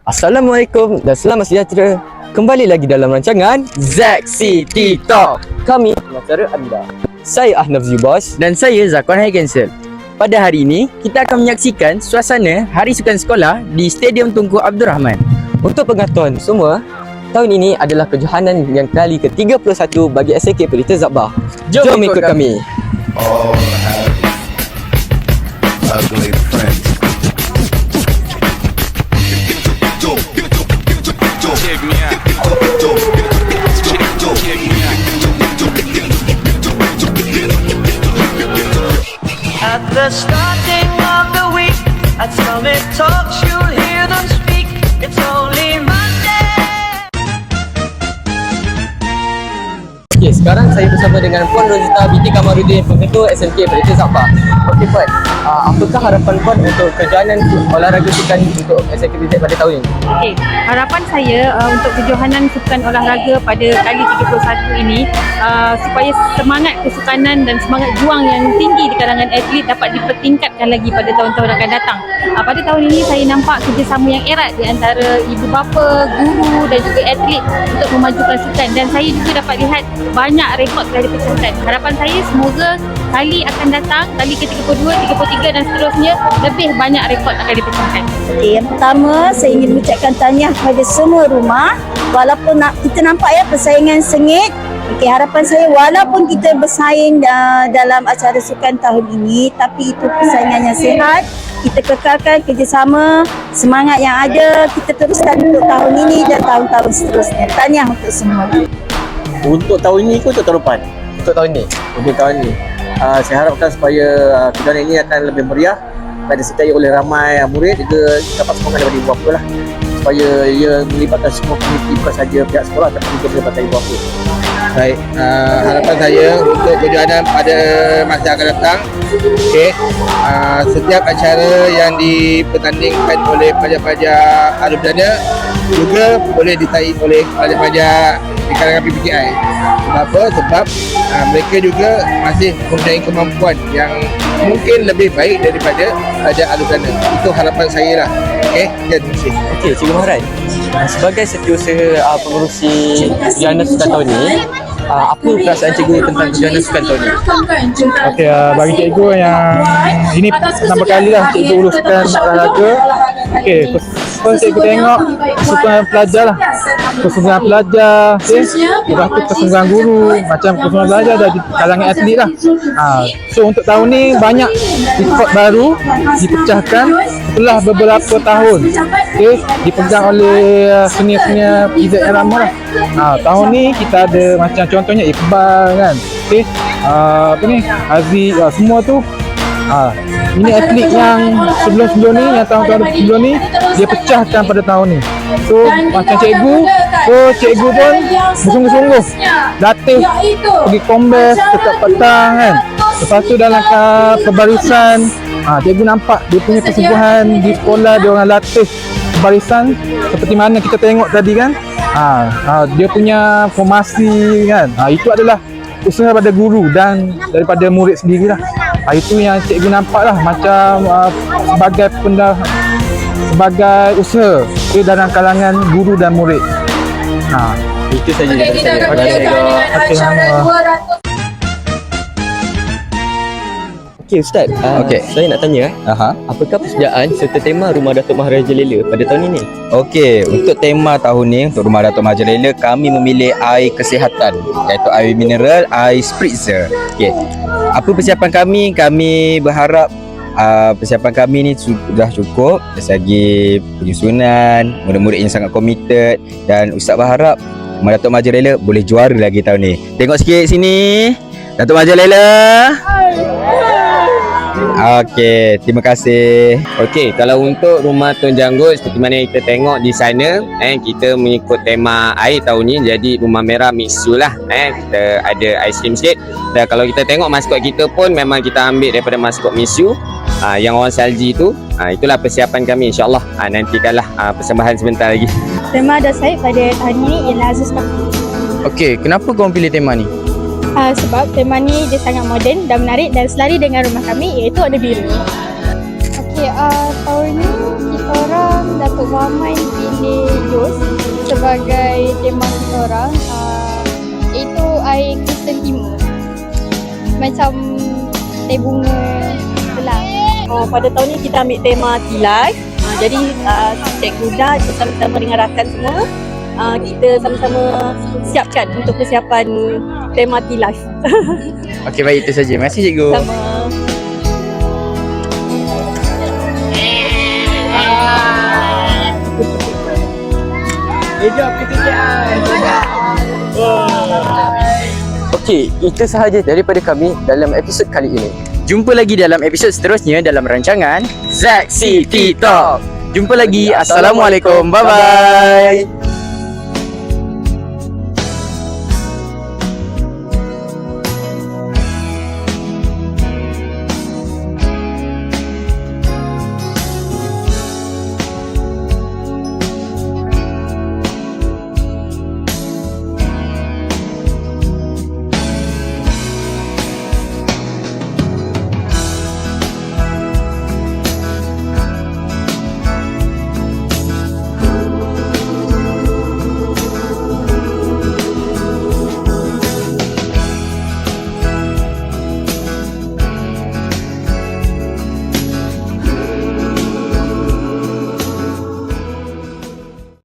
Assalamualaikum dan selamat sejahtera. Kembali lagi dalam rancangan Zack City Talk. Kami pengacara anda. Saya Ahnaf Zubos dan saya Zakwan Haigensel. Pada hari ini, kita akan menyaksikan suasana Hari Sukan Sekolah di Stadium Tunku Abdul Rahman. Untuk pengetahuan semua, tahun ini adalah kejohanan yang kali ke-31 bagi SAK Pelita Zabah. Jom ikut kami. All have ugly friends. At the starting of the week, at Summit Talks, you'll hear them speak. It's only Monday. Okey, sekarang saya bersama dengan Puan Rozita binti Kamarudin, Pengetua SMK Pelita Zabah. Okey Puan, apakah harapan Puan untuk kejohanan olahraga sukan untuk SMK Pelita pada tahun ini? Okey, harapan saya untuk kejohanan sukan olahraga pada kali 31 ini supaya semangat kesukanan dan semangat juang yang tinggi di kalangan atlet dapat dipertingkatkan lagi pada tahun-tahun akan datang. Pada tahun ini saya nampak kerjasama yang erat di antara ibu bapa, guru dan juga atlet untuk memajukan sukan, dan saya juga dapat lihat banyak rekod telah dipecahkan. Harapan saya semoga kali akan datang, kali ke-32, 33 dan seterusnya, lebih banyak rekod akan dipecahkan. Okey, yang pertama saya ingin mengucapkan tahniah kepada semua rumah. Walaupun kita nampak ya persaingan sengit. Okey, harapan saya walaupun kita bersaing dalam acara sukan tahun ini, tapi itu persaingan yang sihat. Kita kekalkan kerjasama, semangat yang ada, kita teruskan untuk tahun ini dan tahun-tahun seterusnya. Tahniah untuk semua. Untuk tahun ini ke untuk tahun depan? Untuk tahun ini. Untuk tahun ini, saya harapkan supaya kejohanan ini akan lebih meriah dan disertai oleh ramai murid, juga dapat semangat daripada ibu bapa lah, supaya ia melibatkan semua komuniti, bukan saja pihak sekolah tapi juga melibatkan ibu bapa. Baik, harapan saya untuk kejohanan pada masa akan datang, setiap acara yang dipertandingkan oleh pelajar-pelajar ahli perdana juga boleh ditarik oleh pelajar-pelajar di kalangan PPKI. Kenapa? Sebab mereka juga masih mempunyai kemampuan yang mungkin lebih baik daripada pelajar ahli perdana. Itu harapan saya lah. Terima kasih. Okey, Cikgu Maharan, sebagai setiausaha pengurusi kejohanan sukan tahun ini, apa perasaan cikgu tentang kejohanan sukan tahun ini? Okey, bagi cikgu yang ini pertama kali lah cikgu uruskan olahraga. Okey, first cikgu tengok kesungguhan pelajar lah, kesungguhan pelajar, lepas tu kesungguhan guru, macam kesungguhan pelajar dari kalangan atlet lah. So untuk tahun ni banyak rekod baru dipecahkan setelah beberapa tahun, dipegang oleh senior-senior PZ yang lama lah. Tahun ni kita ada macam contohnya Iqbal kan, apa ni, Aziz, semua tu ini atlet yang sebelum-sebelum ni, yang tahun-tahun sebelum ni dia pecahkan pada tahun ni. So macam cikgu pun bersungguh-sungguh latih, pergi kombes setiap petang kan. Lepas tu dalam pembarisan, cikgu nampak dia punya kesungguhan di sekolah, dia orang latih pembarisan seperti mana kita tengok tadi kan. Dia punya formasi kan, itu adalah usaha pada guru dan daripada murid sendirilah. Itu yang cikgu nampak lah, macam sebagai usaha dalam kalangan guru dan murid. Itu saja dari saya. Okey Ustaz, saya nak tanya, apakah persediaan serta tema Rumah Datuk Maharaja Lela pada tahun ini? Okey, untuk tema tahun ni, untuk Rumah Datuk Maharaja Lela, kami memilih air kesihatan, iaitu air mineral, air spritzer. Okey, apa persiapan kami? Kami berharap persiapan kami ni sudah cukup dari segi penyusunan, murid-murid yang sangat komited, dan Ustaz berharap Rumah Datuk Maharaja Lela boleh juara lagi tahun ni. Tengok sikit sini, Datuk Maharaja Lela. Okey, terima kasih. Okey, kalau untuk rumah Tun Janggut, seperti mana kita tengok di sana, kita mengikut tema air tahun ni, jadi rumah merah mixu lah. Kita ada aiskrim sikit. Dan kalau kita tengok maskot kita pun memang kita ambil daripada maskot mixu, yang orang salji tu. Itulah persiapan kami, insyaAllah. Nantikanlah persembahan sebentar lagi. Tema ada saya pada tahun ini ialah Aziz Pakti. Okey, kenapa korang pilih tema ni? Sebab tema ni dia sangat moden dan menarik dan selari dengan rumah kami, iaitu warna biru. Okey, tahun ni kita orang dapat Encik Zaman pilih Jos sebagai tema kita orang. Itu air Kristen Timur. Macam teh bunga belang. Pada tahun ni kita ambil tema Tea Life. Jadi Cikgu Dah bersama-sama dengan rakan semua kita sama-sama siapkan untuk persiapan tema Tea Life. Okey, baik, itu saja. Terima kasih cikgu. Sama. Okey, itu sahaja daripada kami dalam episod kali ini. Jumpa lagi dalam episod seterusnya dalam rancangan Zack City Talk. Jumpa lagi. Assalamualaikum. Bye-bye.